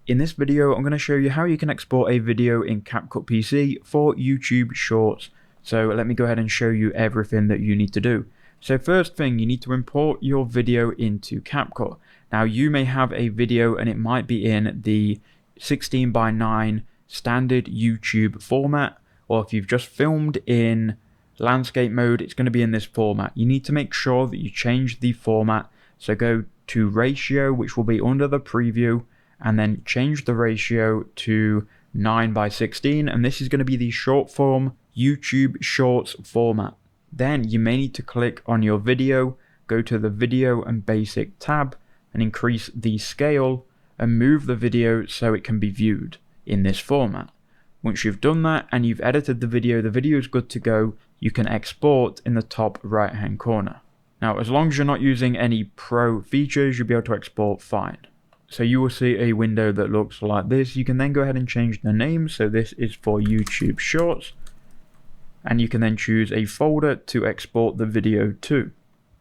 In this video, I'm going to show you how you can export a video in CapCut PC for YouTube Shorts. So let me go ahead and show you everything that you need to do. So first thing, you need to import your video into CapCut. Now you may have a video and it might be in the 16:9 standard YouTube format, or if you've just filmed in landscape mode, it's going to be in this format. You need to make sure that you change the format. So go to ratio, which will be under the preview, and then change the ratio to 9:16, and this is going to be the short form YouTube Shorts format. Then you may need to click on your video, go to the video and basic tab and increase the scale and move the video so it can be viewed in this format. Once you've done that and you've edited the video is good to go. You can export in the top right hand corner. Now as long as you're not using any pro features, you'll be able to export fine. So you will see a window that looks like this. You can then go ahead and change the name. So this is for YouTube Shorts. And you can then choose a folder to export the video to.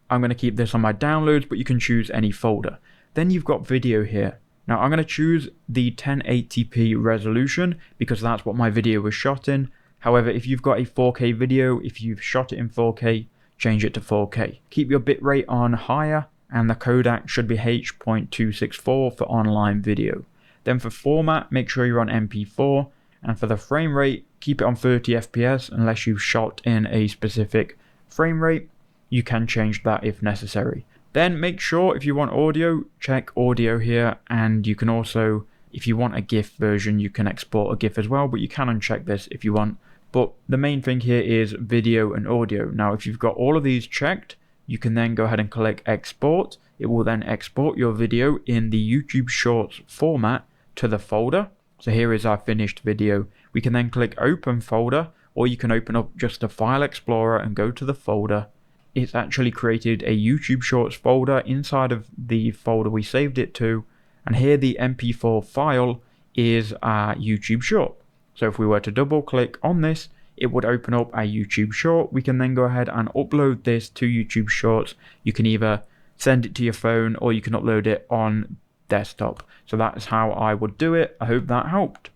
I'm going to keep this on my downloads, but you can choose any folder. Then you've got video here. Now I'm going to choose the 1080p resolution because that's what my video was shot in. However, if you've got a 4K video, if you've shot it in 4K, change it to 4K. Keep your bitrate on higher, and the codec should be H.264 for online video. Then for format, make sure you're on MP4, and for the frame rate, keep it on 30 FPS unless you've shot in a specific frame rate. You can change that if necessary. Then make sure if you want audio, check audio here, and you can also, if you want a GIF version, you can export a GIF as well, but you can uncheck this if you want. But the main thing here is video and audio. Now if you've got all of these checked, you can then go ahead and click export. It will then export your video in the YouTube Shorts format to the folder. So here is our finished video. We can then click open folder, or you can open up just a file explorer and go to the folder. It's actually created a YouTube Shorts folder inside of the folder we saved it to. And here the MP4 file is our YouTube Short. So if we were to double click on this, it would open up a YouTube Short. We can then go ahead and upload this to YouTube Shorts. You can either send it to your phone or you can upload it on desktop. So that's how I would do it. I hope that helped.